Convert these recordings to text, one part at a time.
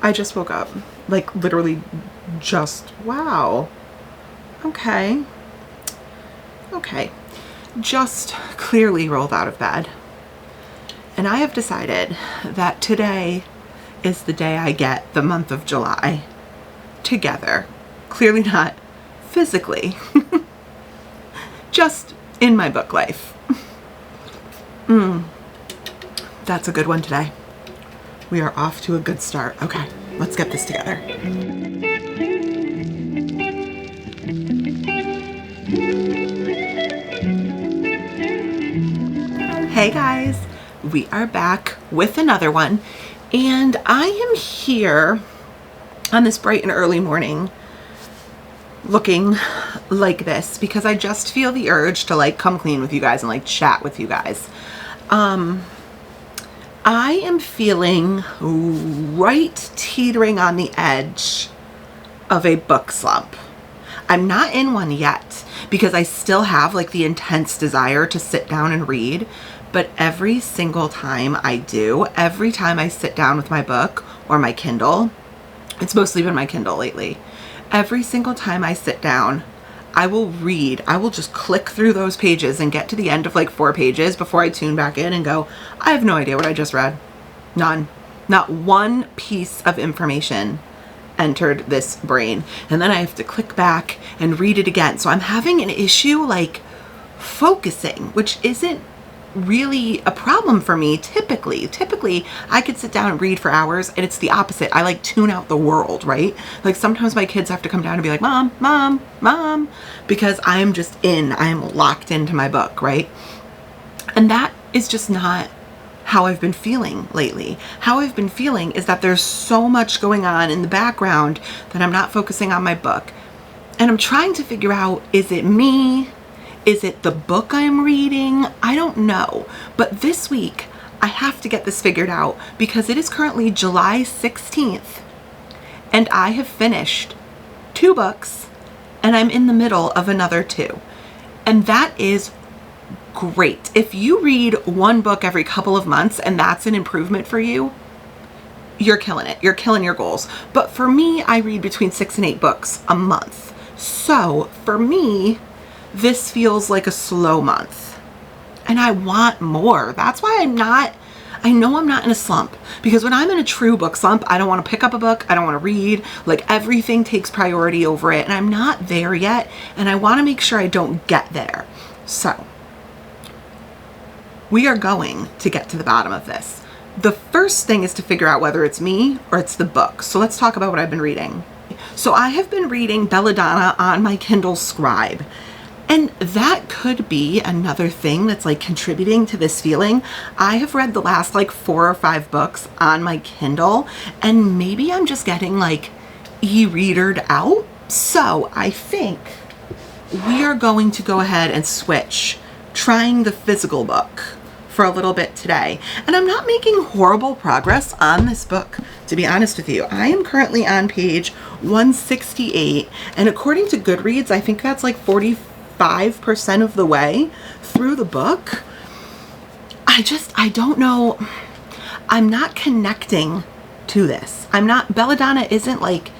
I just woke up. Like literally just, wow. Okay. Okay. Just clearly rolled out of bed. And I have decided that today is the day I get the month of July together. Clearly not physically. Just in my book life. That's a good one today. We are off to a good start. Okay, let's get this together. Hey guys, we are back with another one, and I am here on this bright and early morning looking like this because I just feel the urge to like come clean with you guys and like chat with you guys. I am feeling right teetering on the edge of a book slump. I'm not in one yet because I still have like the intense desire to sit down and read, but every single time I do, every time I sit down with my book or my Kindle, it's mostly been my Kindle lately. Every single time I sit down, I will read. I will just click through those pages and get to the end of like 4 pages before I tune back in and go, I have no idea what I just read. None. Not one piece of information entered this brain. And then I have to click back and read it again. So I'm having an issue like focusing, which isn't really a problem for me typically I could sit down and read for hours, and it's the opposite. I like tune out the world, right? Like sometimes my kids have to come down and be like, mom, because I'm locked into my book, right? And that is just not how I've been feeling lately. How I've been feeling is that there's so much going on in the background that I'm not focusing on my book, and I'm trying to figure out, is it me? Is it the book I'm reading? I don't know. But this week, I have to get this figured out because it is currently July 16th and I have finished 2 books and I'm in the middle of another 2. And that is great. If you read 1 book every couple of months and that's an improvement for you, you're killing it. You're killing your goals. But for me, I read between 6 and 8 books a month. So for me, this feels like a slow month and I want more. That's why I know I'm not in a slump, because when I'm in a true book slump, I don't want to pick up a book. I don't want to read. Like everything takes priority over it, and I'm not there yet. And I want to make sure I don't get there. So we are going to get to the bottom of this. The first thing is to figure out whether it's me or it's the book. So let's talk about what I've been reading. So I have been reading Belladonna on my Kindle Scribe. And that could be another thing that's like contributing to this feeling. I have read the last like 4 or 5 books on my Kindle, and maybe I'm just getting like e-readered out. So I think we are going to go ahead and switch, trying the physical book for a little bit today. And I'm not making horrible progress on this book, to be honest with you. I am currently on page 168, and according to Goodreads, I think that's like 45% of the way through the book. I don't know. I'm not connecting to this. Belladonna isn't like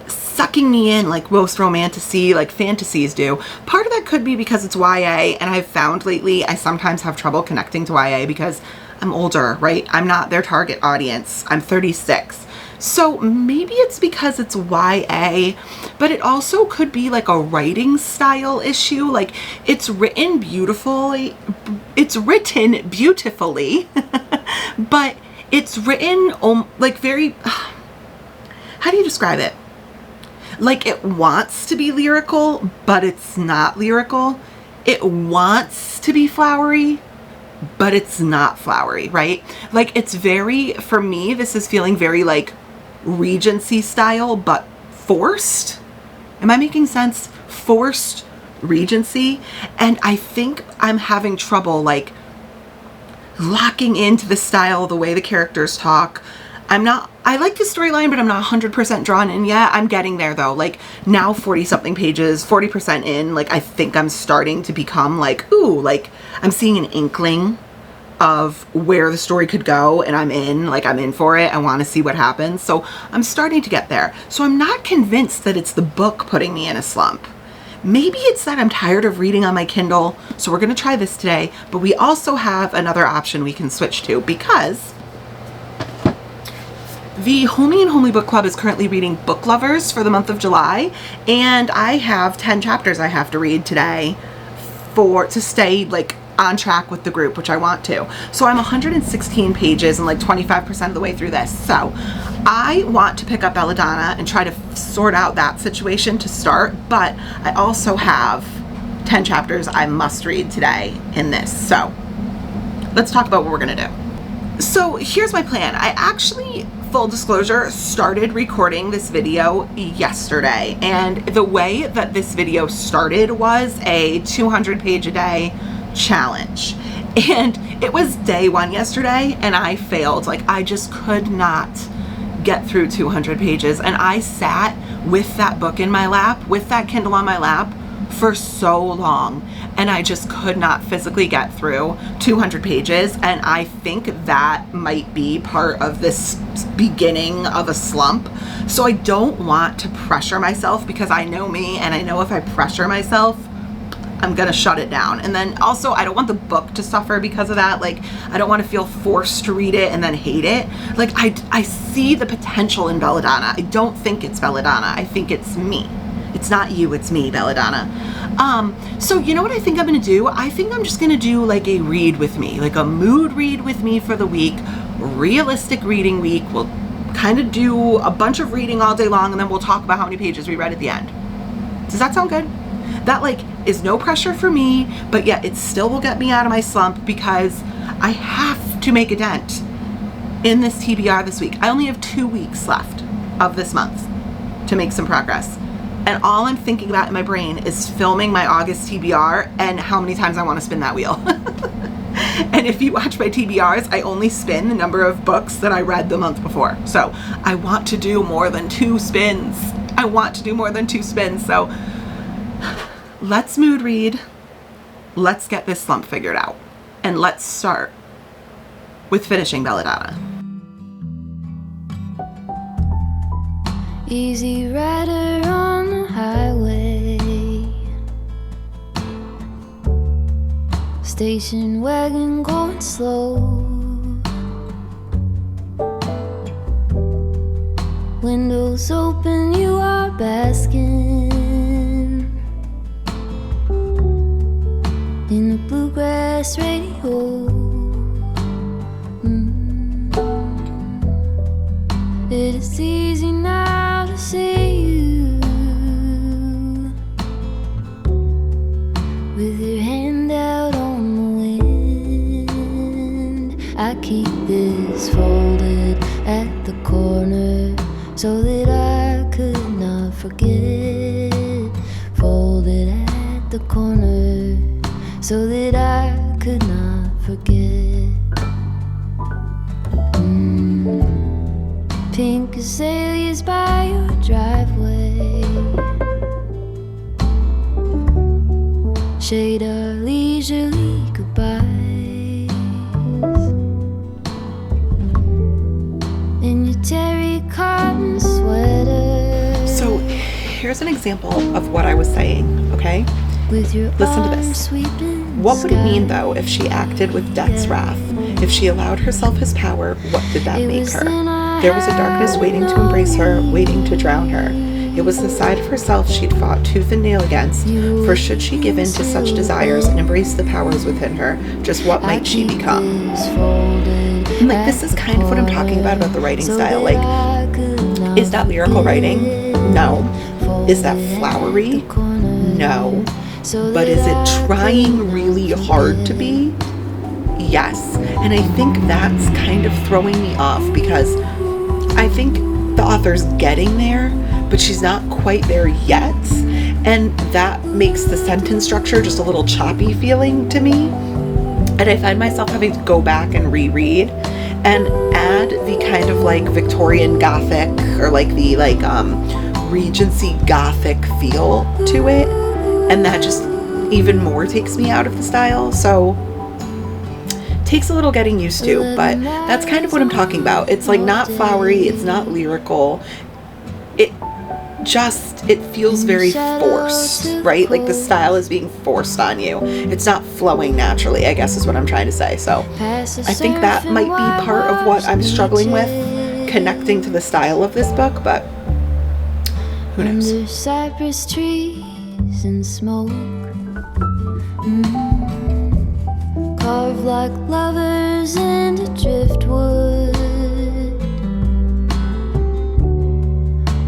sucking me in like most like fantasies do. Part of that could be because it's YA, and I've found lately I sometimes have trouble connecting to YA because I'm older, right? I'm not their target audience. I'm 36. So maybe it's because it's YA, but it also could be like a writing style issue. Like it's written beautifully, but it's written like very, how do you describe it? Like it wants to be lyrical, but it's not lyrical. It wants to be flowery, but it's not flowery, right? Like it's very, for me, this is feeling very like Regency style, but forced. Am I making sense? Forced Regency. And I think I'm having trouble like locking into the style, the way the characters talk. I like the storyline, but I'm not 100% drawn in yet. I'm getting there though. Like now 40 something pages, 40% in, like I think I'm starting to become like, ooh, like I'm seeing an inkling of where the story could go, and I'm in for it. I want to see what happens. So I'm starting to get there. So I'm not convinced that it's the book putting me in a slump. Maybe it's that I'm tired of reading on my Kindle. So we're going to try this today, but we also have another option we can switch to, because the Homey and Homely Book Club is currently reading Book Lovers for the month of July, and I have 10 chapters I have to read today to stay like on track with the group, which I want to. So I'm 116 pages and like 25% of the way through this. So I want to pick up Belladonna and try to sort out that situation to start, but I also have 10 chapters I must read today in this. So let's talk about what we're gonna do. So here's my plan. I actually, full disclosure, started recording this video yesterday, and the way that this video started was a 200 page a day challenge, and it was day one yesterday, and I failed. Like, I just could not get through 200 pages, and I sat with that book in my lap, with that Kindle on my lap for so long, and I just could not physically get through 200 pages. And I think that might be part of this beginning of a slump. So I don't want to pressure myself, because I know me, and I know if I pressure myself, I'm gonna shut it down. And then also, I don't want the book to suffer because of that. Like, I don't want to feel forced to read it and then hate it. Like, I see the potential in Belladonna. I don't think it's Belladonna. I think it's me. It's not you, it's me, Belladonna. So you know what I think I'm gonna do? I think I'm just gonna do like a read with me, like a mood read with me for the week, realistic reading week. We'll kind of do a bunch of reading all day long, and then we'll talk about how many pages we read at the end. Does that sound good? That like is no pressure for me, but yet it still will get me out of my slump, because I have to make a dent in this TBR this week. I only have 2 weeks left of this month to make some progress. And all I'm thinking about in my brain is filming my August TBR and how many times I want to spin that wheel. And if you watch my TBRs, I only spin the number of books that I read the month before. So I want to do more than 2 spins. I want to do more than 2 spins. So let's mood read. Let's get this slump figured out. And let's start with finishing Belladonna. Easy rider on the highway, station wagon going slow, windows open, you are basking in the bluegrass radio. It is easy now to see you with your hand out on the wind. I keep this folded at the corner so that I could not forget. Folded at the corner so that I could not forget. Pink azaleas by your driveway, shade our leisurely goodbyes, in your terry cotton sweater. So here's an example of what I was saying, okay? With your Listen to this. What would it mean, though, if she acted with death's wrath? If she allowed herself his power, what did that make her? There was a darkness waiting to embrace her, waiting to drown her. It was the side of herself she'd fought tooth and nail against, for should she give in to such desires and embrace the powers within her, just what might she become? And like, this is kind of what I'm talking about the writing style. Like, is that lyrical writing? No. Is that flowery? No. But is it trying really hard to be? Yes. And I think that's kind of throwing me off, because I think the author's getting there, but she's not quite there yet. And that makes the sentence structure just a little choppy feeling to me. And I find myself having to go back and reread and add the kind of like Victorian Gothic, or like the like Regency Gothic feel to it. And that just even more takes me out of the style. So takes a little getting used to, but that's kind of what I'm talking about. It's like not flowery, it's not lyrical. It feels very forced, right? Like the style is being forced on you. It's not flowing naturally, I guess is what I'm trying to say. So I think that might be part of what I'm struggling with, connecting to the style of this book, but who knows? Under cypress trees and smoke, carved like lovers into driftwood.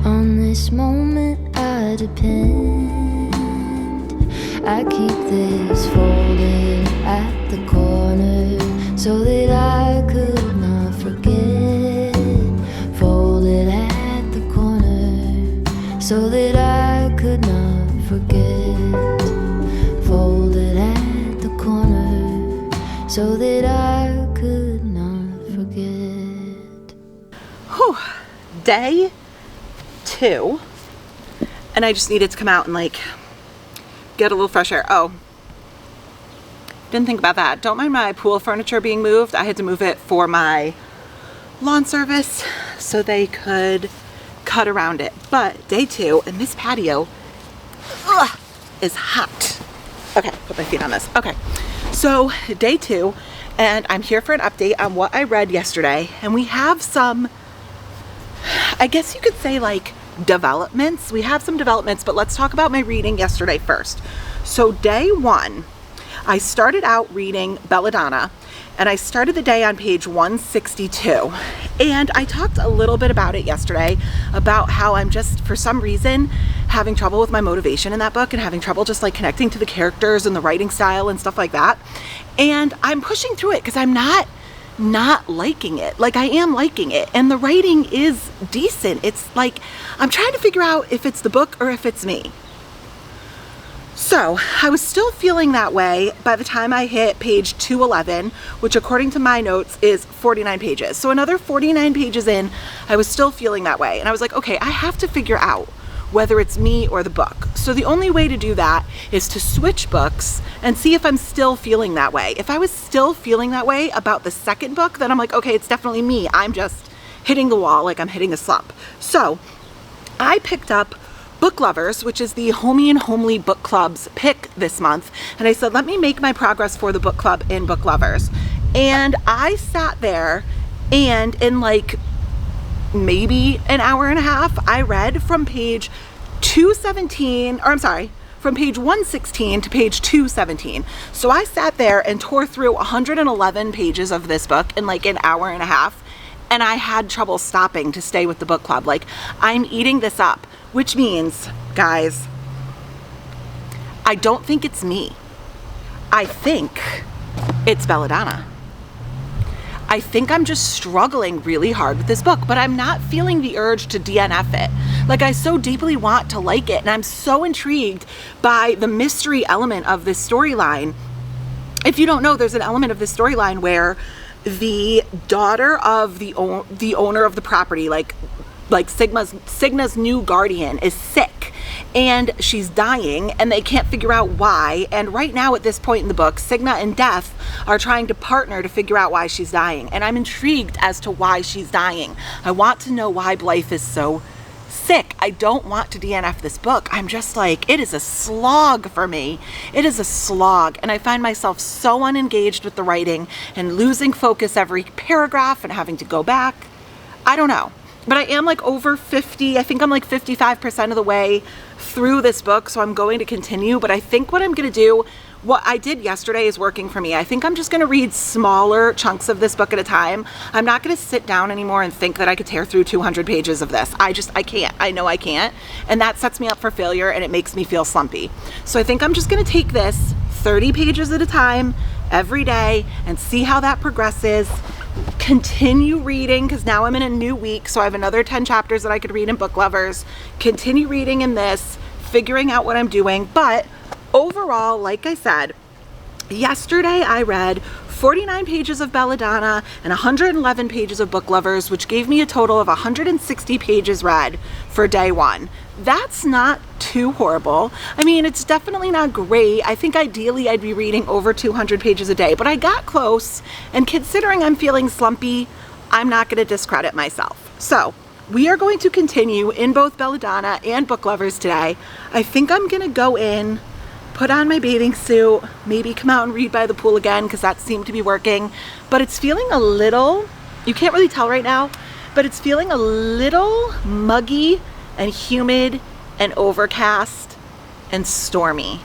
On this moment I depend. I keep this folded at the corner so that I could not forget. Folded at the corner so that I could not forget. Folded at the corner so that I could not forget. Whew. Day 2, and I just needed to come out and like get a little fresh air. Oh, didn't think about that. Don't mind my pool furniture being moved. I had to move it for my lawn service so they could cut around it. But day 2, and this patio is hot. Okay, put my feet on this. Okay, so day 2, and I'm here for an update on what I read yesterday, and we have some, I guess you could say, like developments. We have some developments, but let's talk about my reading yesterday first. So day 1, I started out reading Belladonna, and I started the day on page 162. And I talked a little bit about it yesterday, about how I'm just, for some reason, having trouble with my motivation in that book and having trouble just like connecting to the characters and the writing style and stuff like that. And I'm pushing through it because I'm not liking it. Like I am liking it, and the writing is decent. It's like I'm trying to figure out if it's the book or if it's me. So I was still feeling that way by the time I hit page 211, which according to my notes is 49 pages. So another 49 pages in, I was still feeling that way, and I was like, okay, I have to figure out whether it's me or the book. So the only way to do that is to switch books and see if I'm still feeling that way. If I was still feeling that way about the second book, then I'm like, okay, it's definitely me. I'm just hitting the wall like I'm hitting a slump. So I picked up Book Lovers, which is the Homey and Homely Book Club's pick this month. And I said, let me make my progress for the book club in Book Lovers. And I sat there, and in like maybe an hour and a half, I read from page 217, or I'm sorry, from page 116 to page 217. So I sat there and tore through 111 pages of this book in like an hour and a half, and I had trouble stopping to stay with the book club. Like, I'm eating this up, which means, guys, I don't think it's me. I think it's Belladonna. I think I'm just struggling really hard with this book, but I'm not feeling the urge to DNF it. Like, I so deeply want to like it, and I'm so intrigued by the mystery element of this storyline. If you don't know, there's an element of this storyline where the daughter of the owner of the property, like Signa's new guardian, is sick and she's dying, and they can't figure out why. And right now at this point in the book, Signa and Death are trying to partner to figure out why she's dying, and I'm intrigued as to why she's dying. I want to know why Blythe is so sick. I don't want to DNF this book. I'm just like, it is a slog for me. It is a slog, and I find myself so unengaged with the writing and losing focus every paragraph and having to go back. I don't know. But I am like over 50, I think I'm like 55% of the way through this book, so I'm going to continue. But I think what I'm going to do, what I did yesterday is working for me. I think I'm just going to read smaller chunks of this book at a time. I'm not going to sit down anymore and think that I could tear through 200 pages of this. I can't. I know I can't. And that sets me up for failure, and it makes me feel slumpy. So I think I'm just going to take this 30 pages at a time every day and see how that progresses. Continue reading, because now I'm in a new week, so I have another 10 chapters that I could read in Book Lovers. Continue reading in this, figuring out what I'm doing. But overall, like I said, yesterday I read 49 pages of Belladonna and 111 pages of Book Lovers, which gave me a total of 160 pages read for day one. That's not too horrible. I mean, it's definitely not great. I think ideally I'd be reading over 200 pages a day, but I got close, and considering I'm feeling slumpy, I'm not going to discredit myself. So we are going to continue in both Belladonna and Book Lovers today. I think I'm going to go in, put on my bathing suit, maybe come out and read by the pool again because that seemed to be working. But it's feeling a little, you can't really tell right now, but it's feeling a little muggy and humid and overcast and stormy.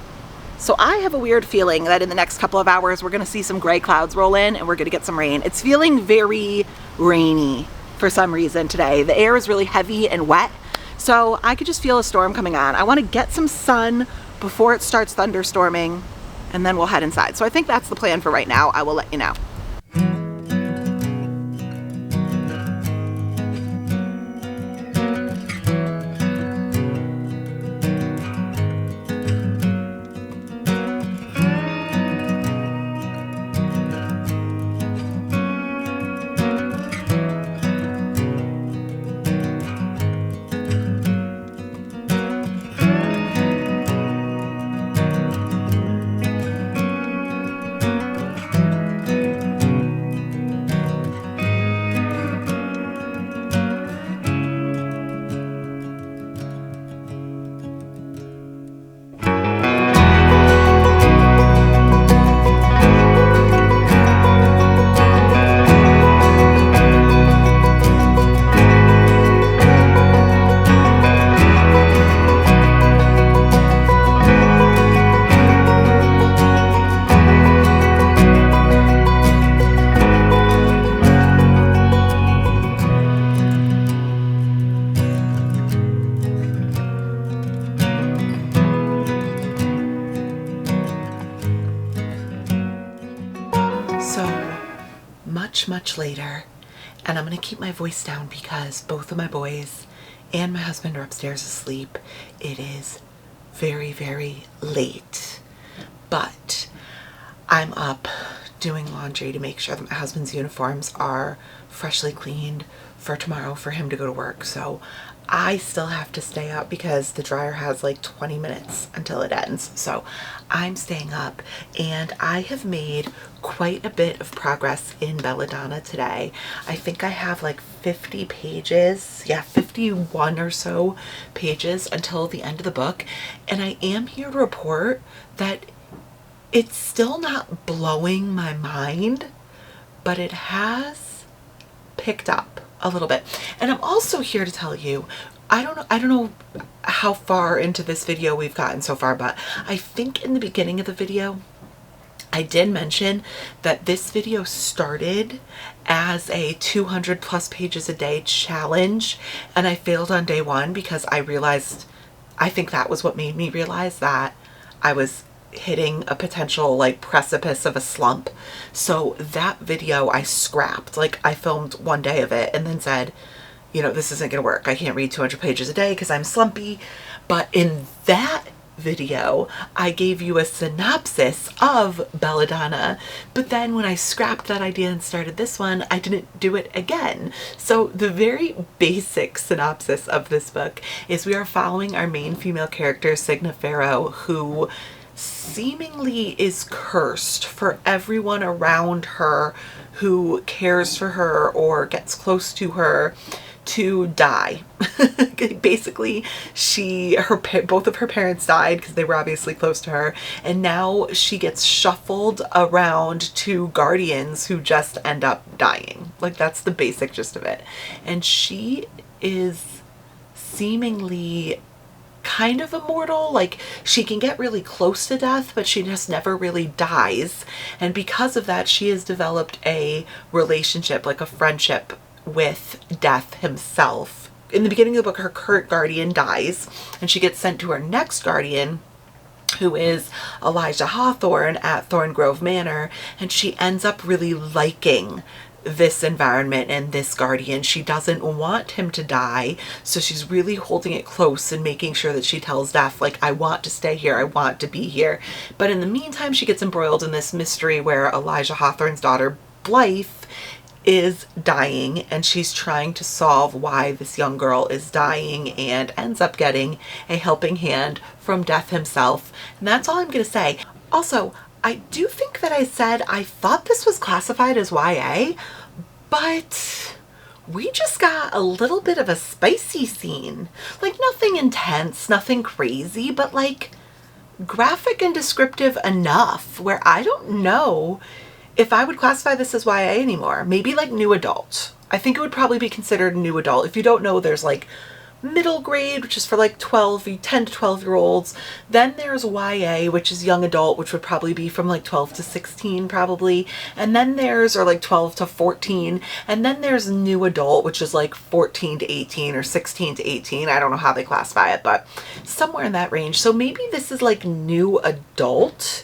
So I have a weird feeling that in the next couple of hours we're going to see some gray clouds roll in and we're going to get some rain. It's feeling very rainy for some reason today. The air is really heavy and wet, so I could just feel a storm coming on. I want to get some sun before it starts thunderstorming, and then we'll head inside. So I think that's the plan for right now. I will let you know. Much later, and I'm going to keep my voice down because both of my boys and my husband are upstairs asleep. It is very, very late, but I'm up doing laundry to make sure that my husband's uniforms are freshly cleaned for tomorrow for him to go to work. So I still have to stay up because the dryer has like 20 minutes until it ends. So I'm staying up, and I have made quite a bit of progress in Belladonna today. I think I have like 50 pages, 51 or so pages until the end of the book. And I am here to report that it's still not blowing my mind, but it has picked up a little bit. And I'm also here to tell you, I don't know how far into this video we've gotten so far, but I think in the beginning of the video I did mention that this video started as a 200 plus pages a day challenge, and I failed on day one because I realized, I think that was what made me realize that I was hitting a potential like precipice of a slump. So that video I scrapped. Like, I filmed one day of it and then said, you know, this isn't gonna work. I can't read 200 pages a day because I'm slumpy. But in that video I gave you a synopsis of Belladonna, but then when I scrapped that idea and started this one, I didn't do it again. So the very basic synopsis of this book is we are following our main female character, Signa Farrow, who seemingly is cursed for everyone around her who cares for her or gets close to her to die. Basically, both of her parents died because they were obviously close to her, and now she gets shuffled around to guardians who just end up dying. Like, that's the basic gist of it. And she is seemingly kind of immortal. Like, she can get really close to death, but she just never really dies. And because of that, she has developed a relationship, like a friendship, with Death himself. In the beginning of the book, her current guardian dies, and she gets sent to her next guardian, who is Elijah Hawthorne at Thorngrove Manor, and she ends up really liking this environment and this guardian. She doesn't want him to die, so she's really holding it close and making sure that she tells Death, like, I want to stay here, I want to be here. But in the meantime, she gets embroiled in this mystery where Elijah Hawthorne's daughter, Blythe, is dying, and she's trying to solve why this young girl is dying, and ends up getting a helping hand from Death himself. And that's all I'm gonna say. Also, I do think that I said I thought this was classified as YA, but we just got a little bit of a spicy scene. Like, nothing intense, nothing crazy, but like graphic and descriptive enough where I don't know if I would classify this as YA anymore. Maybe like new adult. I think it would probably be considered new adult. If you don't know, there's like middle grade, which is for like 10 to 12 year olds. Then there's YA, which is young adult, which would probably be from like 12 to 16 probably. And then there's, or like 12 to 14. And then there's new adult, which is like 14 to 18 or 16 to 18. I don't know how they classify it, but somewhere in that range. So maybe this is like new adult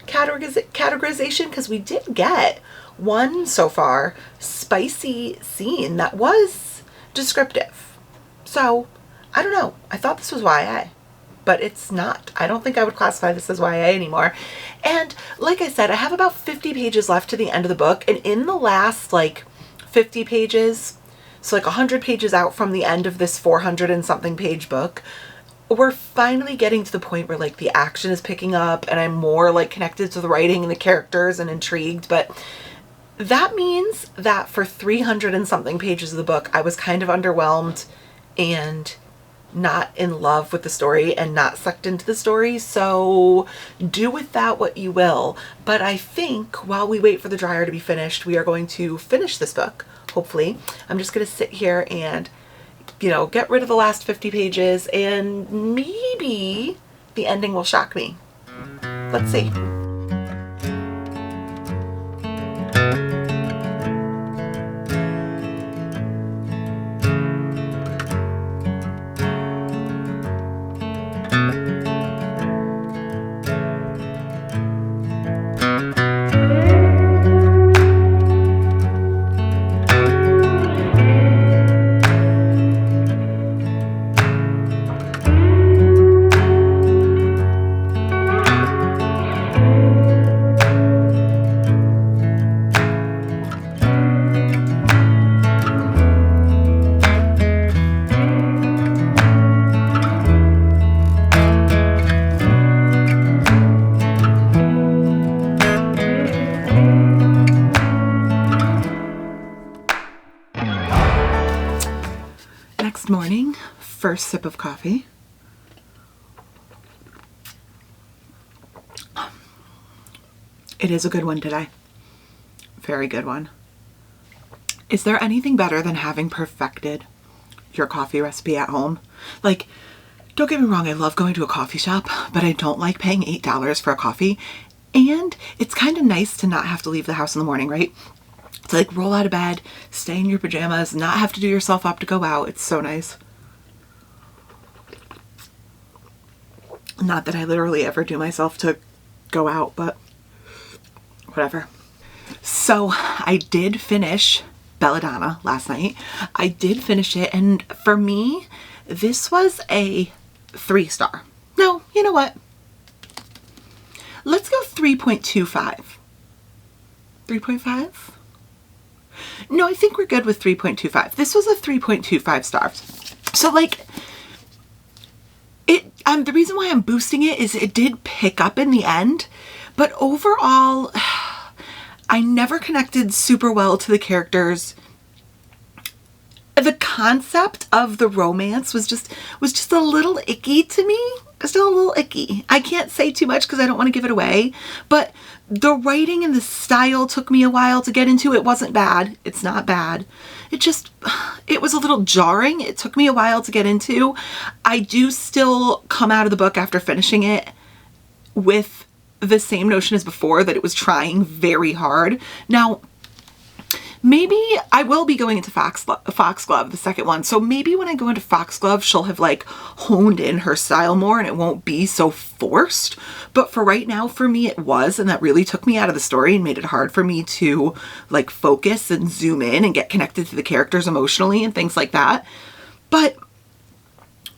categorization, because we did get one so far spicy scene that was descriptive. So I don't know. I thought this was YA, but it's not. I don't think I would classify this as YA anymore. And like I said, I have about 50 pages left to the end of the book. And in the last like 50 pages, so like 100 pages out from the end of this 400 and something page book, we're finally getting to the point where like the action is picking up and I'm more like connected to the writing and the characters and intrigued. But that means that for 300 and something pages of the book, I was kind of underwhelmed and not in love with the story and not sucked into the story. So do with that what you will. But I think while we wait for the dryer to be finished, we are going to finish this book. Hopefully. I'm just going to sit here and, you know, get rid of the last 50 pages, and maybe the ending will shock me. Let's see. Morning, first sip of coffee. It is a good one today. Very good one. Is there anything better than having perfected your coffee recipe at home? Like, don't get me wrong, I love going to a coffee shop, but I don't like paying $8 for a coffee. And it's kind of nice to not have to leave the house in the morning, right? To like roll out of bed, stay in your pajamas, not have to do yourself up to go out. It's so nice. Not that I literally ever do myself to go out, but whatever. So I did finish Belladonna last night. I did finish it, and for me, this was a 3-star. No, you know what? Let's go 3.25. 3.5? No, I think we're good with 3.25. This was a 3.25 stars. So like, the reason why I'm boosting it is it did pick up in the end, but overall, I never connected super well to the characters. The concept of the romance was just a little icky to me. Still a little icky. I can't say too much because I don't want to give it away, but the writing and the style took me a while to get into. It wasn't bad. It's not bad. It was a little jarring. It took me a while to get into. I do still come out of the book after finishing it with the same notion as before, that it was trying very hard. Now, Maybe I will be going into Foxglove, the second one. So maybe when I go into Foxglove, she'll have like honed in her style more and it won't be so forced. But for right now, for me, it was, and that really took me out of the story and made it hard for me to like focus and zoom in and get connected to the characters emotionally and things like that. But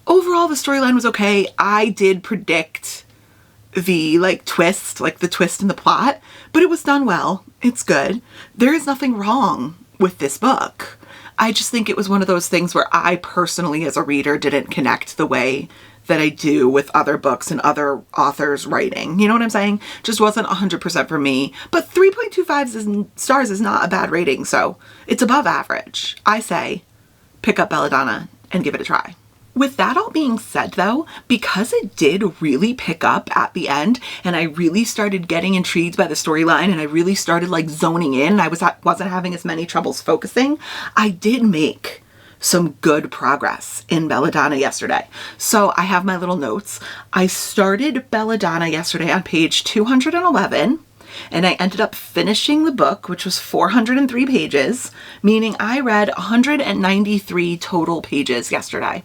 overall, the storyline was okay. I did predict the like twist, like the twist in the plot, but it was done well. It's good. There is nothing wrong with this book. I just think it was one of those things where I personally as a reader didn't connect the way that I do with other books and other authors writing. You know what I'm saying? Just wasn't 100% for me. But 3.25 stars is not a bad rating, so it's above average. I say pick up Belladonna and give it a try. With that all being said though, because it did really pick up at the end and I really started getting intrigued by the storyline and I really started like zoning in, I wasn't having as many troubles focusing, I did make some good progress in Belladonna yesterday. So I have my little notes. I started Belladonna yesterday on page 211. And I ended up finishing the book, which was 403 pages, meaning I read 193 total pages yesterday.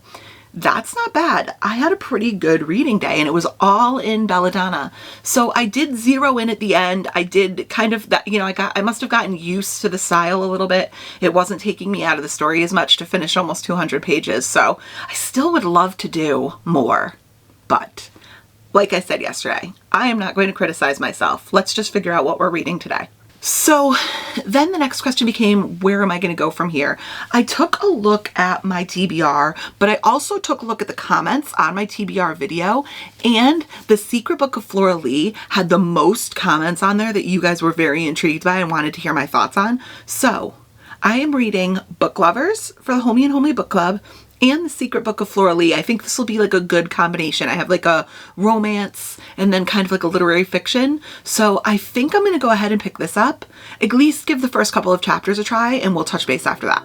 That's not bad. I had a pretty good reading day and it was all in Belladonna. So I did zero in at the end. I did kind of that, you know, I must have gotten used to the style a little bit. It wasn't taking me out of the story as much to finish almost 200 pages. So I still would love to do more, but like I said yesterday, I am not going to criticize myself. Let's just figure out what we're reading today. So then the next question became, where am I going to go from here? I took a look at my TBR, but I also took a look at the comments on my TBR video, and The Secret Book of Flor had the most comments on there that you guys were very intrigued by and wanted to hear my thoughts on. So I am reading Book Lovers for the Homie and Homely Book Club and The Secret Book of Flor. I think this will be like a good combination. I have like a romance and then kind of like a literary fiction. So I think I'm going to go ahead and pick this up, at least give the first couple of chapters a try, and we'll touch base after that.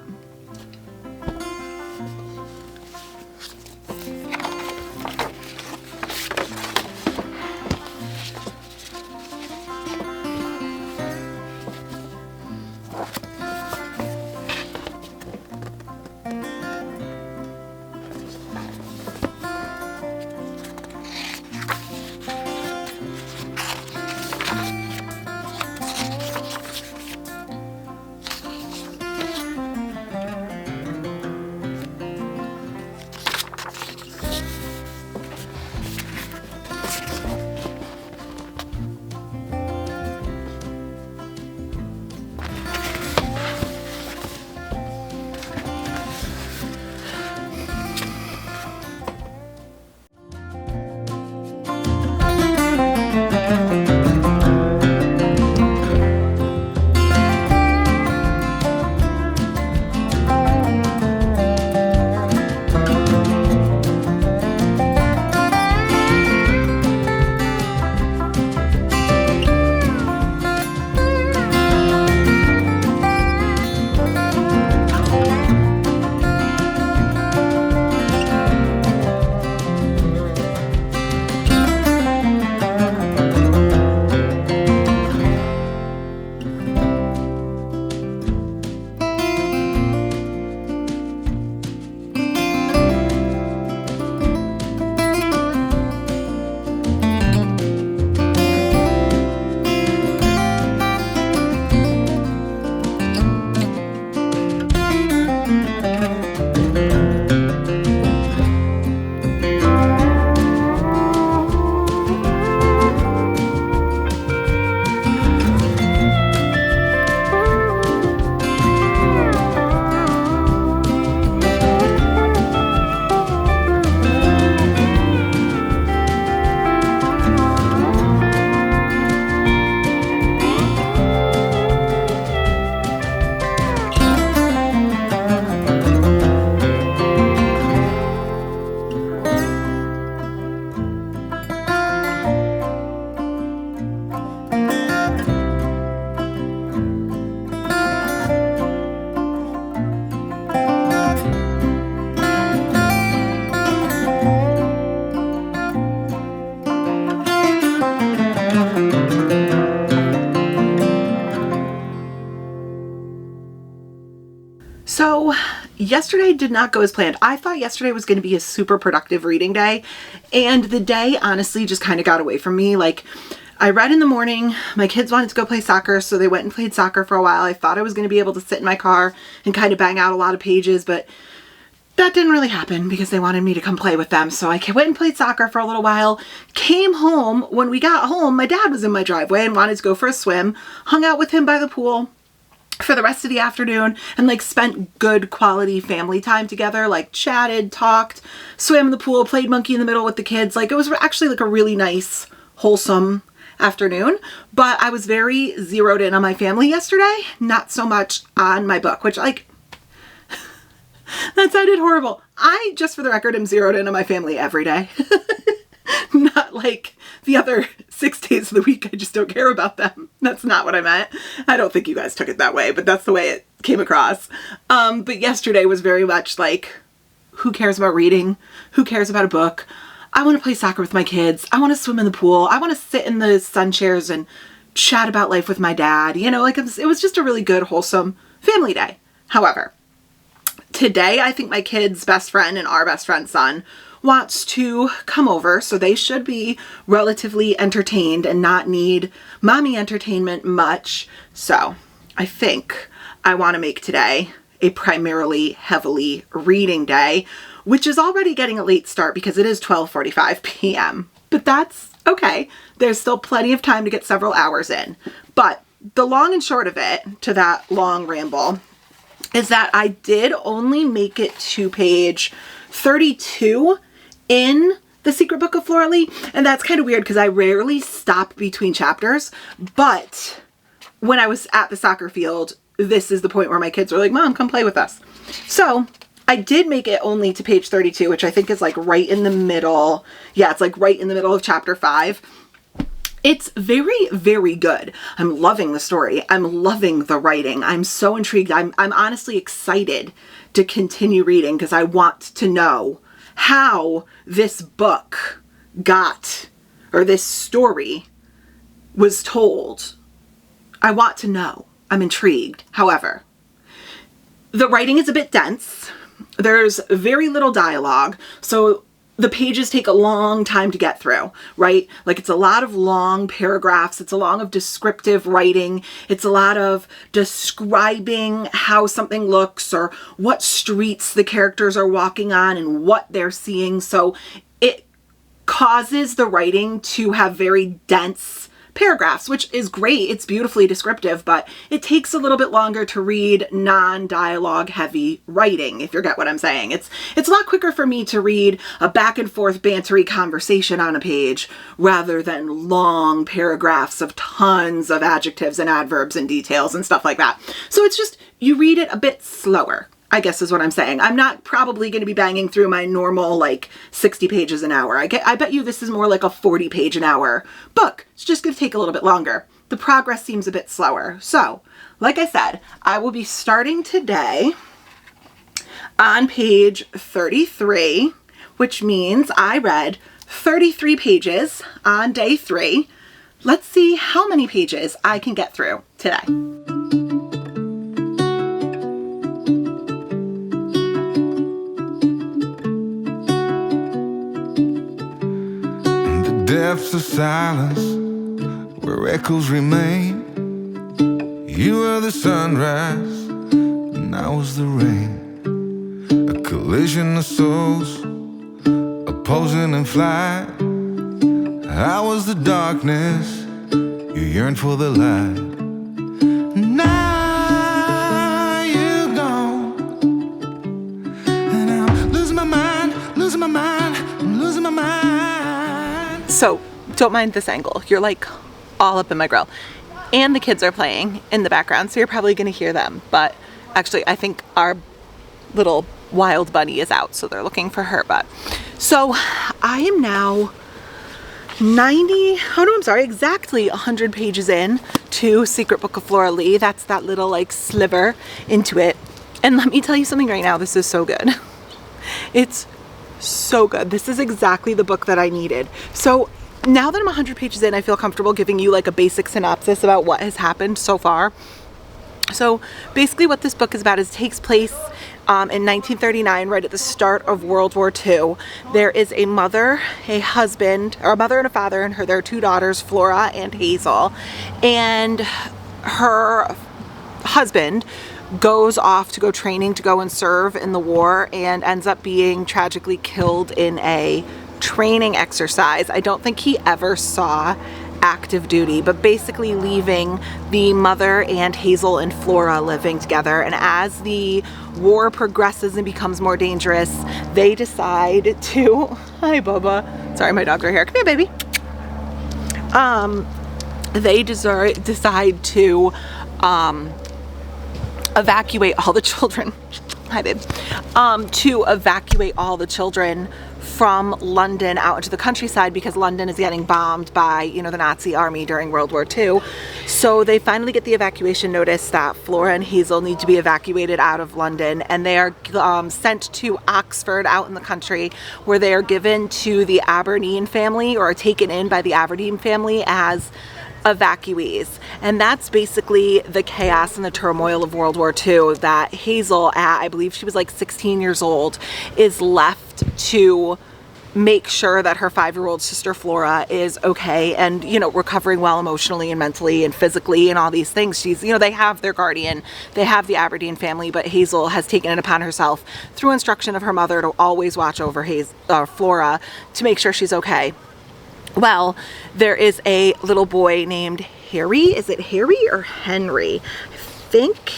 yesterday did not go as planned. I thought yesterday was going to be a super productive reading day, and the day honestly just kind of got away from me. Like, I read in the morning, my kids wanted to go play soccer, so they went and played soccer for a while. I thought I was going to be able to sit in my car and kind of bang out a lot of pages, but that didn't really happen because they wanted me to come play with them. So I went and played soccer for a little while, came home. When we got home, my dad was in my driveway and wanted to go for a swim, hung out with him by the pool for the rest of the afternoon, and like spent good quality family time together, like chatted, talked, swam in the pool, played monkey in the middle with the kids. Like, it was actually like a really nice, wholesome afternoon. But I was very zeroed in on my family yesterday, not so much on my book, which, like, that sounded horrible. I, just for the record, am zeroed in on my family every day. Not like the other 6 days of the week I just don't care about them. That's not what I meant. I don't think you guys took it that way, but that's the way it came across. But yesterday was very much like, who cares about reading? Who cares about a book? I want to play soccer with my kids. I want to swim in the pool. I want to sit in the sun chairs and chat about life with my dad. You know, like, it was just a really good, wholesome family day. However, today I think my kid's best friend and our best friend's son wants to come over, so they should be relatively entertained and not need mommy entertainment much. So I think I want to make today a primarily heavily reading day, which is already getting a late start because it is 12:45 p.m. But that's okay. There's still plenty of time to get several hours in. But the long and short of it, to that long ramble, is that I did only make it to page 32 in The Secret Book of Flor, and that's kind of weird because I rarely stop between chapters, but when I was at the soccer field, this is the point where my kids were like, Mom, come play with us. So I did make it only to page 32, which I think is like right in the middle. Yeah, it's like right in the middle of chapter 5. It's very, very good. I'm loving the story. I'm loving the writing. I'm so intrigued. I'm honestly excited to continue reading because I want to know how this book got, or this story was told. I want to know. I'm intrigued. However, the writing is a bit dense. There's very little dialogue, so the pages take a long time to get through, right? Like, it's a lot of long paragraphs. It's a lot of descriptive writing. It's a lot of describing how something looks or what streets the characters are walking on and what they're seeing. So it causes the writing to have very dense paragraphs, which is great. It's beautifully descriptive, but it takes a little bit longer to read non-dialogue heavy writing, if you get what I'm saying. It's a lot quicker for me to read a back and forth bantery conversation on a page rather than long paragraphs of tons of adjectives and adverbs and details and stuff like that. So it's just, you read it a bit slower, I guess is what I'm saying. I'm not probably going to be banging through my normal, like, 60 pages an hour. I bet you this is more like a 40 page an hour book. It's just going to take a little bit longer. The progress seems a bit slower. So, like I said, I will be starting today on page 33, which means I read 33 pages on day 3. Let's see how many pages I can get through today. Depths of silence where echoes remain. You were the sunrise and I was the rain. A collision of souls opposing in flight. I was the darkness, you yearned for the light. Now you're gone and I'm losing my mind, losing my mind, I'm losing my mind. So don't mind this angle. You're like all up in my grill. And the kids are playing in the background, so you're probably going to hear them. But actually, I think our little wild bunny is out, so they're looking for her. But so I am now exactly 100 pages in to Secret Book of Flor. That's that little like sliver into it. And let me tell you something right now. This is so good. It's so good. This is exactly the book that I needed. So now that I'm 100 pages in, I feel comfortable giving you like a basic synopsis about what has happened so far. So basically what this book is about is takes place In 1939, right at the start of World War II, there is a mother, a husband, or a mother and a father, and their 2 daughters, Flora and Hazel. And her husband goes off to go training to go and serve in the war and ends up being tragically killed in a training exercise. I don't think he ever saw active duty, but basically leaving the mother and Hazel and Flora living together. And as the war progresses and becomes more dangerous, they decide to, hi Bubba, sorry my dogs are here, come here baby. They decide to evacuate all the children, hi babe, to evacuate all the children from London out into the countryside because London is getting bombed by, you know, the Nazi army during World War II. So they finally get the evacuation notice that Flora and Hazel need to be evacuated out of London, and they are sent to Oxford out in the country, where they are given to the Aberdeen family, or taken in by the Aberdeen family as evacuees. And that's basically the chaos and the turmoil of World War II, that Hazel, at I believe she was like 16 years old, is left to make sure that her 5-year-old sister Flora is okay and, you know, recovering well emotionally and mentally and physically and all these things. She's, you know, they have their guardian, they have the Aberdeen family, but Hazel has taken it upon herself through instruction of her mother to always watch over Flora to make sure she's okay. Well, there is a little boy named Harry. Is it Harry or Henry? I think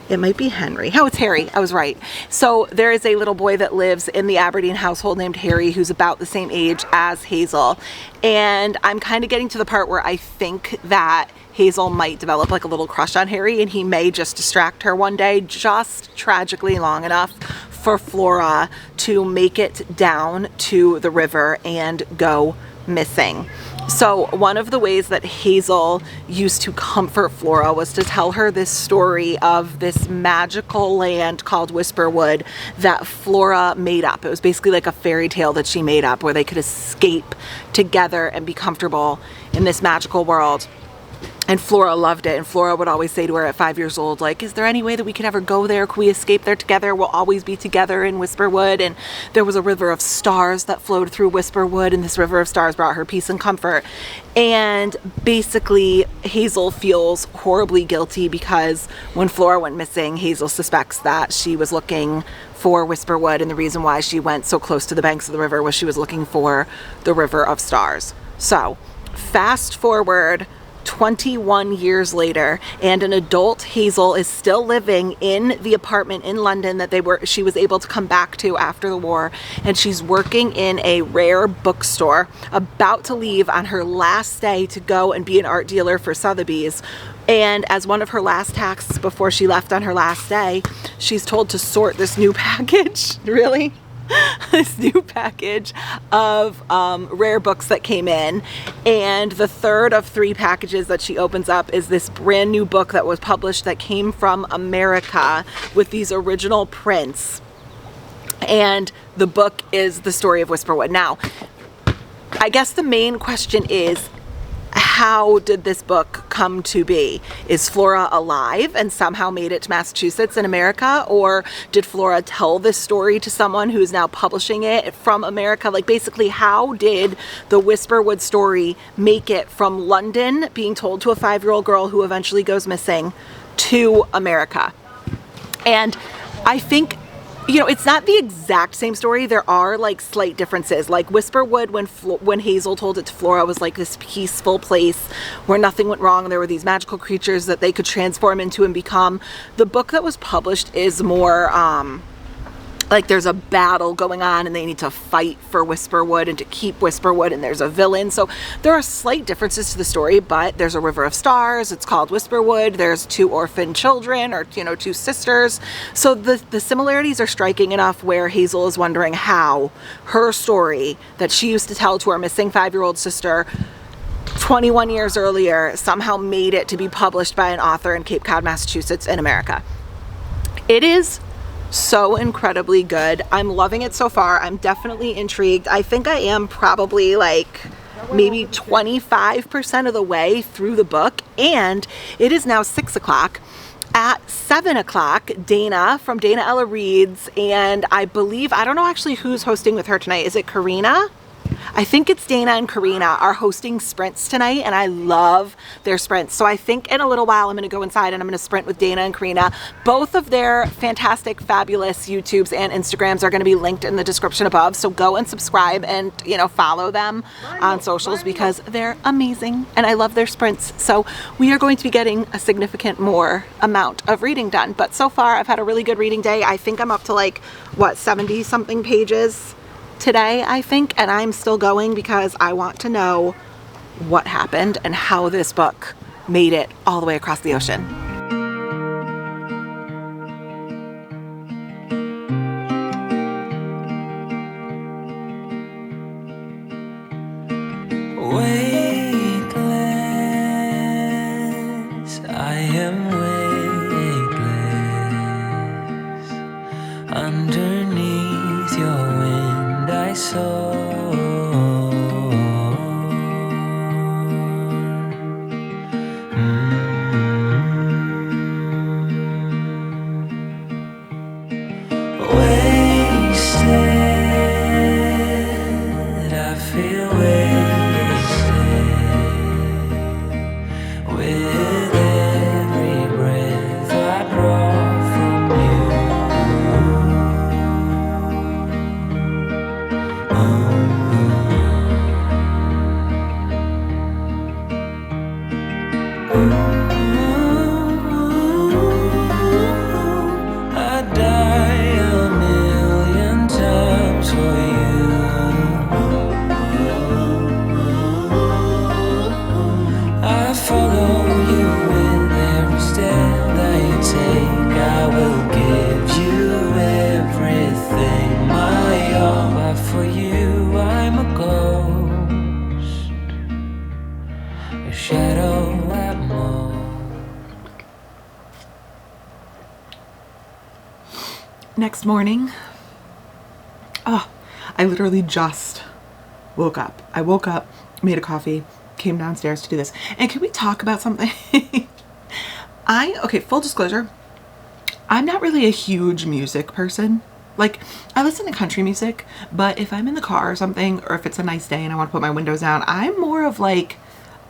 it might be Henry. Oh, it's Harry. I was right. So there is a little boy that lives in the Aberdeen household named Harry, who's about the same age as Hazel. And I'm kind of getting to the part where I think that Hazel might develop like a little crush on Harry, and he may just distract her one day, just tragically long enough for Flora to make it down to the river and go missing. So one of the ways that Hazel used to comfort Flora was to tell her this story of this magical land called Whisperwood that Flora made up. It was basically like a fairy tale that she made up, where they could escape together and be comfortable in this magical world. And Flora loved it, and Flora would always say to her at 5 years old, like, is there any way that we could ever go there? Could we escape there together? We'll always be together in Whisperwood. And there was a river of stars that flowed through Whisperwood, and this river of stars brought her peace and comfort. And basically, Hazel feels horribly guilty because when Flora went missing, Hazel suspects that she was looking for Whisperwood, and the reason why she went so close to the banks of the river was she was looking for the river of stars. So, fast forward 21 years later, and an adult Hazel is still living in the apartment in London that she was able to come back to after the war, and she's working in a rare bookstore, about to leave on her last day to go and be an art dealer for Sotheby's. And as one of her last tasks before she left on her last day, she's told to sort this new package. Really? This new package of rare books that came in, and the third of 3 packages that she opens up is this brand new book that was published that came from America with these original prints, and the book is the story of Whisperwood. Now, I guess the main question is, how did this book come to be? Is Flora alive and somehow made it to Massachusetts in America? Or did Flora tell this story to someone who's now publishing it from America? Like, basically, how did the Whisperwood story make it from London, being told to a 5-year-old girl who eventually goes missing, to America? And I think, you know, it's not the exact same story. There are like slight differences. Like Whisperwood, when Hazel told it to Flora, was like this peaceful place where nothing went wrong. There were these magical creatures that they could transform into and become. The book that was published is more like there's a battle going on and they need to fight for Whisperwood and to keep Whisperwood, and there's a villain. So there are slight differences to the story, but there's a river of stars. It's called Whisperwood. There's 2 orphan children, or, you know, 2 sisters. So the similarities are striking enough where Hazel is wondering how her story that she used to tell to her missing 5-year-old sister 21 years earlier somehow made it to be published by an author in Cape Cod, Massachusetts in America. It is so incredibly good. I'm loving it so far. I'm definitely intrigued. I think I am probably like maybe 25% of the way through the book, and it is now 6 o'clock. At 7 o'clock, Dana from Dana Ella Reads, and I believe, I don't know actually who's hosting with her tonight. Is it Karina? I think it's Dana and Karina are hosting sprints tonight, and I love their sprints. So I think in a little while I'm going to go inside and I'm going to sprint with Dana and Karina. Both of their fantastic, fabulous YouTubes and Instagrams are going to be linked in the description above. So go and subscribe and, you know, follow them on socials because they're amazing and I love their sprints. So we are going to be getting a significant more amount of reading done. But so far I've had a really good reading day. I think I'm up to like, what, 70 something pages today, I think, and I'm still going because I want to know what happened and how this book made it all the way across the ocean. Weightless, I am weightless. Underneath your wind I soar. Wasted, I feel wasted. With every breath I draw from you. I die a million times for you. I follow you with every step that you take. I will give you everything, my all. But for you, I'm a ghost, a shadow at most. Next morning, I literally just woke up. I woke up, made a coffee, came downstairs to do this. And can we talk about something? Okay, full disclosure, I'm not really a huge music person. Like, I listen to country music, but if I'm in the car or something, or if it's a nice day and I want to put my windows down, I'm more of like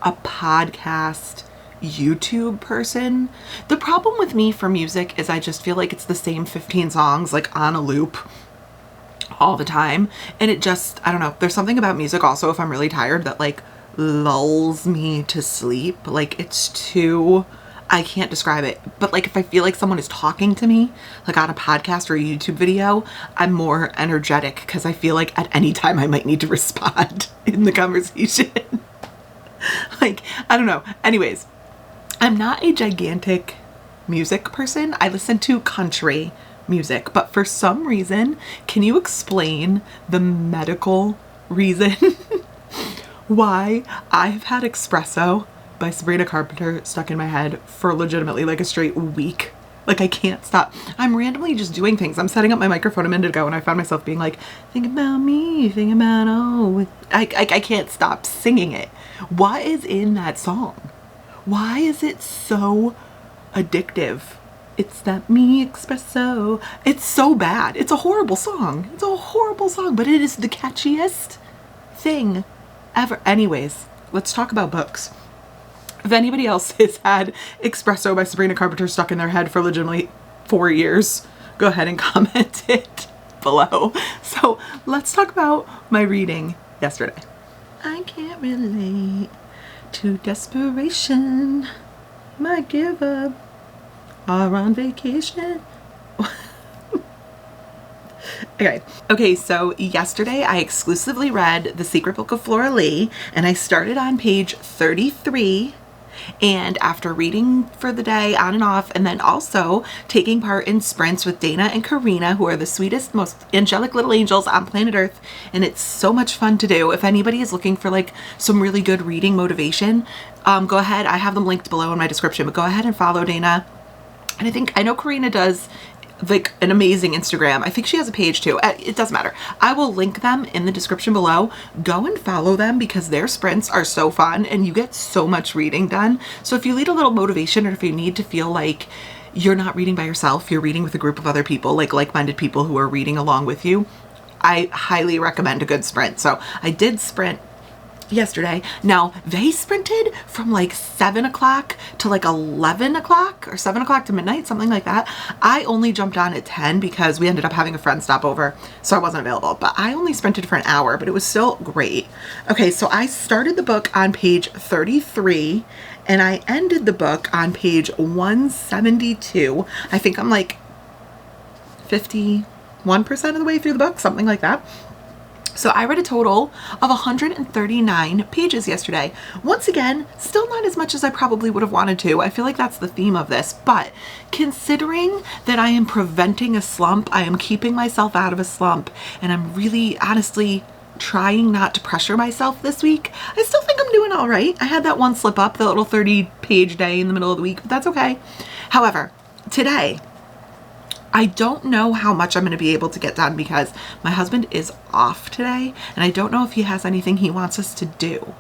a podcast YouTube person. The problem with me for music is I just feel like it's the same 15 songs like on a loop all the time, and it just, I don't know, there's something about music also if I'm really tired that like lulls me to sleep. Like, it's too, I can't describe it, but like if I feel like someone is talking to me like on a podcast or a YouTube video, I'm more energetic because I feel like at any time I might need to respond in the conversation. Like, I don't know. Anyways, I'm not a gigantic music person. I listen to country music, but for some reason, can you explain the medical reason why I've had Espresso by Sabrina Carpenter stuck in my head for legitimately like a straight week? Like, I can't stop. I'm randomly just doing things. I'm setting up my microphone a minute ago and I found myself being like, think about me, think about, oh, I can't stop singing it. What is in that song? Why is it so addictive? It's that me espresso. It's so bad. It's a horrible song. It's a horrible song, but it is the catchiest thing ever. Anyways, let's talk about books. If anybody else has had Espresso by Sabrina Carpenter stuck in their head for legitimately 4 years, go ahead and comment it below. So let's talk about my reading yesterday. I can't relate to desperation. Might give up. Are on vacation. Okay, so yesterday I exclusively read The Secret Book of Flora Lee, and I started on page 33. And after reading for the day on and off, and then also taking part in sprints with Dana and Karina, who are the sweetest, most angelic little angels on planet Earth, and it's so much fun to do. If anybody is looking for like some really good reading motivation, go ahead. I have them linked below in my description, but go ahead and follow Dana. And I know Karina does like an amazing Instagram. I think she has a page too. It doesn't matter. I will link them in the description below. Go and follow them because their sprints are so fun and you get so much reading done. So if you need a little motivation or if you need to feel like you're not reading by yourself, you're reading with a group of other people, like-minded people who are reading along with you, I highly recommend a good sprint. So I did sprint yesterday. Now they sprinted from like 7 o'clock to like 11 o'clock or 7 o'clock to midnight, something like that. I only jumped on at 10 because we ended up having a friend stop over, so I wasn't available, but I only sprinted for an hour, but it was still great. Okay, so I started the book on page 33 and I ended the book on page 172. I think I'm like 51% of the way through the book, something like that. So I read a total of 139 pages yesterday. Once again, still not as much as I probably would have wanted to. I feel like that's the theme of this, but considering that I am preventing a slump, I am keeping myself out of a slump, and I'm really honestly trying not to pressure myself this week, I still think I'm doing all right. I had that one slip up, the little 30-page day in the middle of the week, but that's okay. However, today, I don't know how much I'm going to be able to get done because my husband is off today and I don't know if he has anything he wants us to do.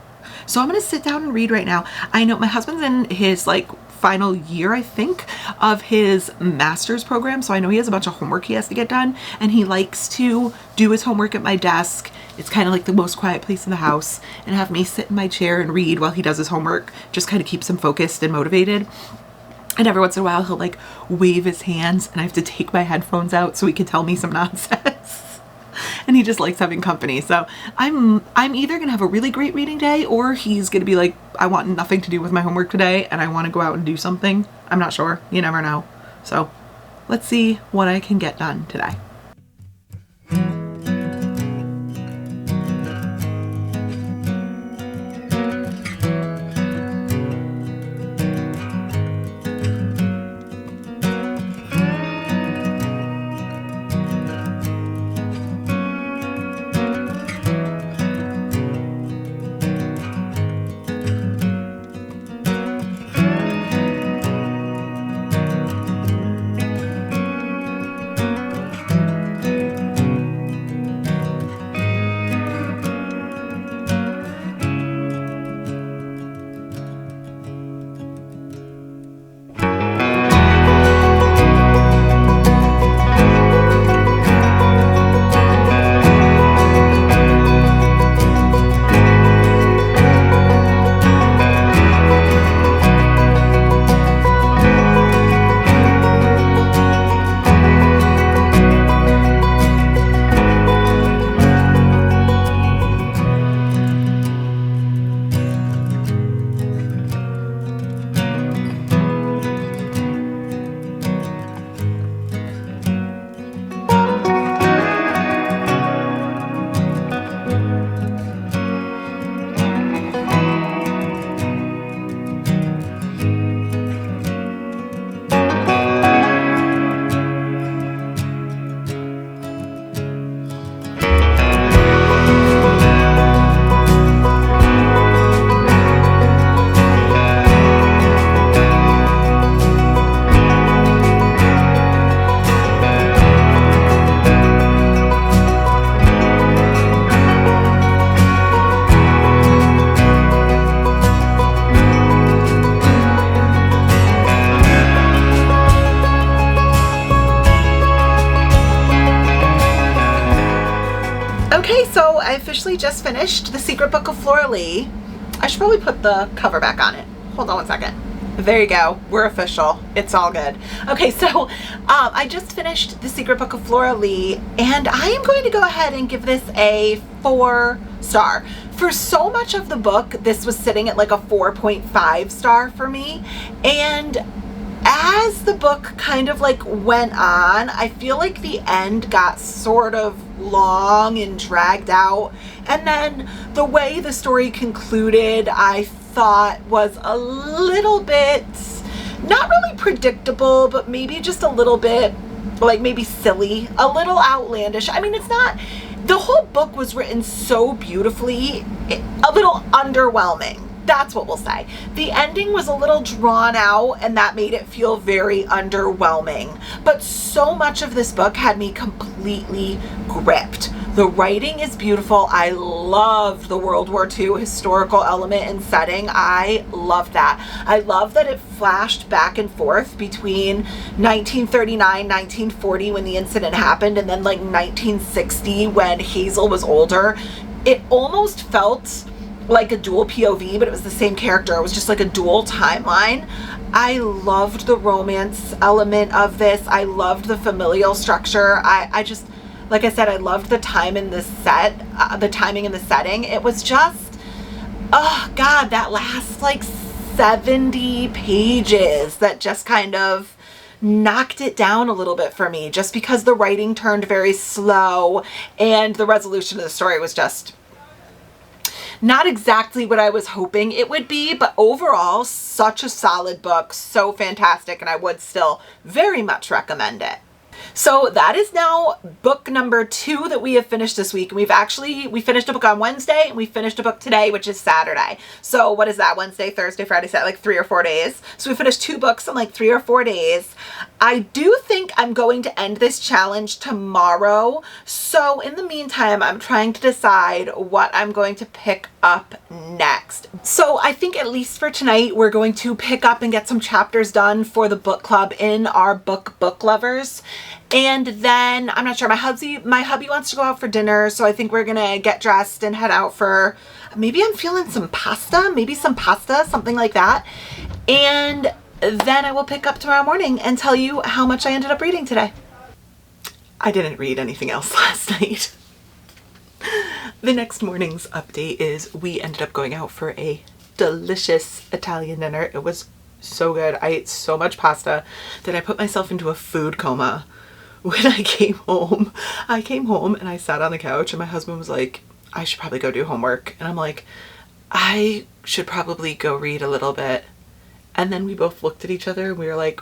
So I'm going to sit down and read right now. I know my husband's in his final year, I think, of his master's program. So I know he has a bunch of homework he has to get done and he likes to do his homework at my desk. It's kind of like the most quiet place in the house, and have me sit in my chair and read while he does his homework. Just kind of keeps him focused and motivated. And every once in a while, he'll wave his hands and I have to take my headphones out so he can tell me some nonsense. And he just likes having company. So I'm either going to have a really great reading day, or he's going to be like, I want nothing to do with my homework today and I want to go out and do something. I'm not sure. You never know. So let's see what I can get done today. Okay, so I officially just finished The Secret Book of Flor. I should probably put the cover back on it. Hold on one second. There you go. We're official. It's all good. Okay, so I just finished The Secret Book of Flor, and I am going to go ahead and give this a 4-star. For so much of the book, this was sitting at like a 4.5 star for me, and as the book kind of went on, I feel like the end got sort of long and dragged out, and then the way the story concluded I thought was a little bit, not really predictable, but maybe just a little bit maybe silly, a little outlandish. I mean, it's not, the whole book was written so beautifully, a little underwhelming. That's what we'll say. The ending was a little drawn out, and that made it feel very underwhelming. But so much of this book had me completely gripped. The writing is beautiful. I loved the World War II historical element and setting. I loved that. I love that it flashed back and forth between 1939, 1940 when the incident happened, and then like 1960 when Hazel was older. It almost felt like a dual POV, but it was the same character. It was just like a dual timeline. I loved the romance element of this. I loved the familial structure. I just, like I said, I loved the time in the set, the timing and the setting. It was just, oh God, that last like 70 pages that just kind of knocked it down a little bit for me, just because the writing turned very slow and the resolution of the story was just not exactly what I was hoping it would be. But overall, such a solid book, so fantastic, and I would still very much recommend it. So that is now book number 2 that we have finished this week. And we finished a book on Wednesday, and we finished a book today, which is Saturday. So what is that? Wednesday, Thursday, Friday, Saturday, like 3 or 4 days. So we finished 2 books in like 3 or 4 days. I do think I'm going to end this challenge tomorrow. So in the meantime, I'm trying to decide what I'm going to pick up next. So I think at least for tonight, we're going to pick up and get some chapters done for the book club in our book Lovers. And then I'm not sure, my hubby wants to go out for dinner. So I think we're going to get dressed and head out for, maybe I'm feeling some pasta, something like that. And then I will pick up tomorrow morning and tell you how much I ended up reading today. I didn't read anything else last night. The next morning's update is we ended up going out for a delicious Italian dinner. It was so good. I ate so much pasta that I put myself into a food coma. When I came home and I sat on the couch, and my husband was like, I should probably go do homework. And I'm like, I should probably go read a little bit. And then we both looked at each other and we were like,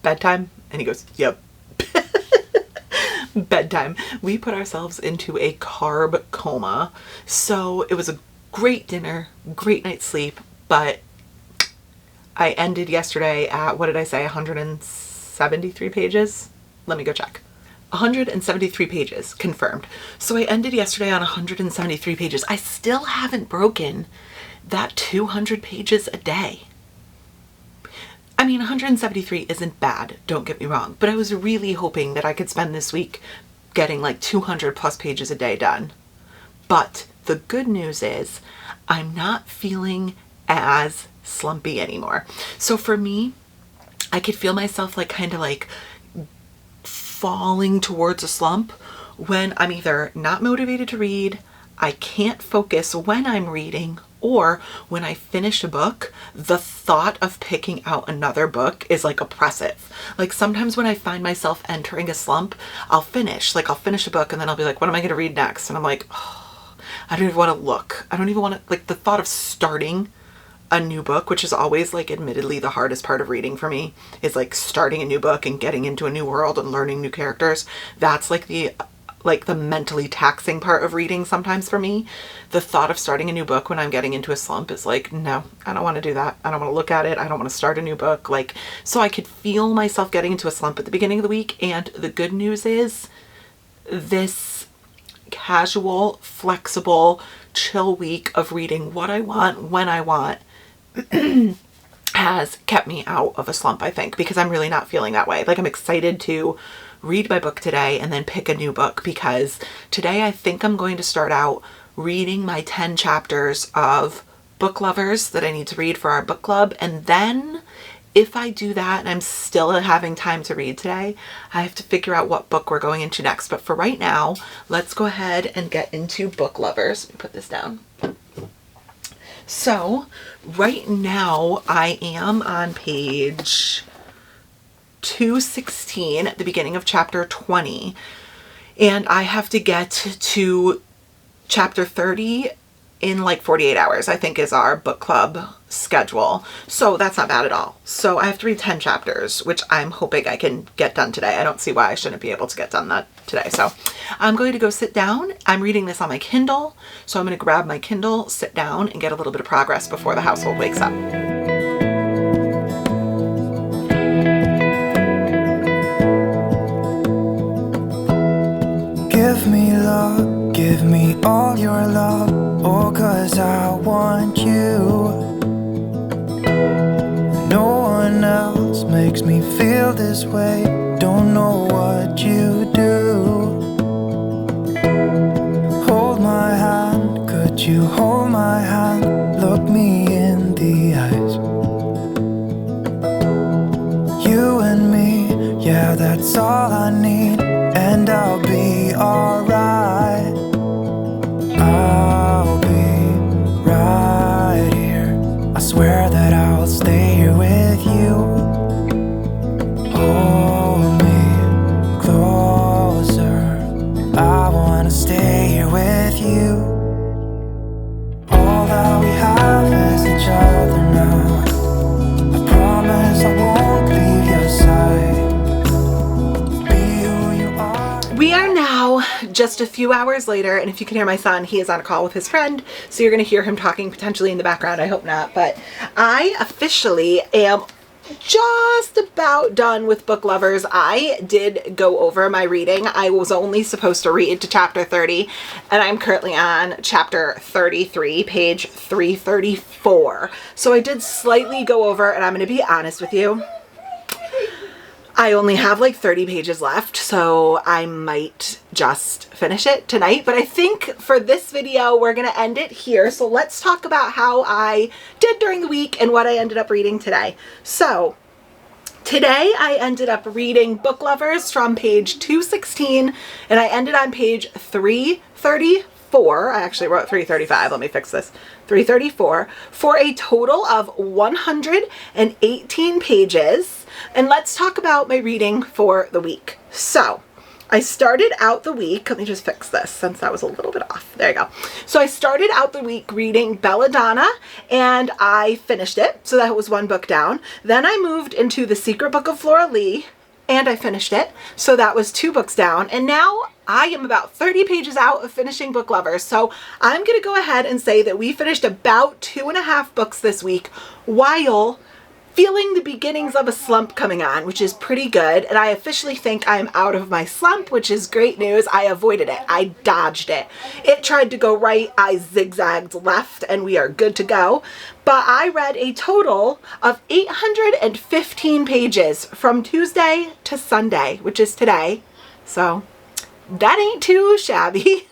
bedtime? And he goes, yep. Bedtime. We put ourselves into a carb coma. So it was a great dinner, great night's sleep, but I ended yesterday at, what did I say, 173 pages? Let me go check. 173 pages, confirmed. So I ended yesterday on 173 pages. I still haven't broken that 200 pages a day. I mean, 173 isn't bad, don't get me wrong, but I was really hoping that I could spend this week getting like 200 plus pages a day done. But the good news is I'm not feeling as slumpy anymore. So for me, I could feel myself like kind of like falling towards a slump when I'm either not motivated to read, I can't focus when I'm reading, or when I finish a book, the thought of picking out another book is like oppressive. Like sometimes when I find myself entering a slump, I'll finish a book and then I'll be like, what am I going to read next? And I'm like, oh, I don't even want to look. I don't even want to, like the thought of starting a new book, which is always like admittedly the hardest part of reading for me, is like starting a new book and getting into a new world and learning new characters. That's like the mentally taxing part of reading sometimes for me. The thought of starting a new book when I'm getting into a slump is like, no, I don't want to do that. I don't want to look at it. I don't want to start a new book. Like, so I could feel myself getting into a slump at the beginning of the week. And the good news is this casual, flexible, chill week of reading what I want, when I want, has kept me out of a slump, I think, because I'm really not feeling that way. Like I'm excited to read my book today and then pick a new book, because today I think I'm going to start out reading my 10 chapters of Book Lovers that I need to read for our book club. And then if I do that and I'm still having time to read today, I have to figure out what book we're going into next. But for right now, let's go ahead and get into Book Lovers. Let me put this down. So right now I am on page 216 at the beginning of chapter 20, and I have to get to chapter 30 in like 48 hours, I think, is our book club schedule. So that's not bad at all. So I have to read 10 chapters, which I'm hoping I can get done today. I don't see why I shouldn't be able to get done that today. So I'm going to go sit down. I'm reading this on my Kindle. So I'm going to grab my Kindle, sit down, and get a little bit of progress before the household wakes up. Give me love, give me all your love, oh, 'cause I want you. No one else makes me feel this way, don't know what you do. Hold my hand, could you hold my hand, look me in the eyes. You and me, yeah, that's all I need, and I'll be alright. I'll be right here, I swear that I'll stay here with you. Hold me closer, I wanna stay here with you. All that we have is each other now. I promise I won't leave your side. We are now just a few hours later, and if you can hear my son, he is on a call with his friend, so you're going to hear him talking potentially in the background. I hope not, but I officially am just about done with Book Lovers. I did go over my reading. I was only supposed to read to chapter 30, and I'm currently on chapter 33, page 334. So I did slightly go over, and I'm going to be honest with you, I only have like 30 pages left, so I might just finish it tonight. But I think for this video, we're going to end it here. So let's talk about how I did during the week and what I ended up reading today. So today I ended up reading Book Lovers from page 216, and I ended on page 334. I actually wrote 335. Let me fix this. 334 for a total of 118 pages. And let's talk about my reading for the week. So I started out the week, let me just fix this since that was a little bit off. There you go. So I started out the week reading Belladonna, and I finished it. So that was one book down. Then I moved into The Secret Book of Flor, and I finished it. So that was 2 books down. And now I am about 30 pages out of finishing Book Lovers. So I'm going to go ahead and say that we finished about 2.5 books this week while feeling the beginnings of a slump coming on, which is pretty good. And I officially think I'm out of my slump, which is great news. I avoided it. I dodged it. It tried to go right. I zigzagged left, and we are good to go. But I read a total of 815 pages from Tuesday to Sunday, which is today. So that ain't too shabby.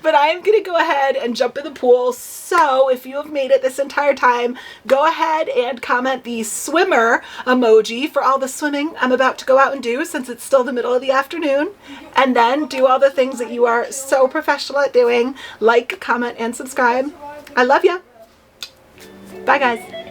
But I am going to go ahead and jump in the pool. So if you have made it this entire time, go ahead and comment the swimmer emoji for all the swimming I'm about to go out and do, since it's still the middle of the afternoon. And then do all the things that you are so professional at doing. Like, comment, and subscribe. I love ya. Bye, guys.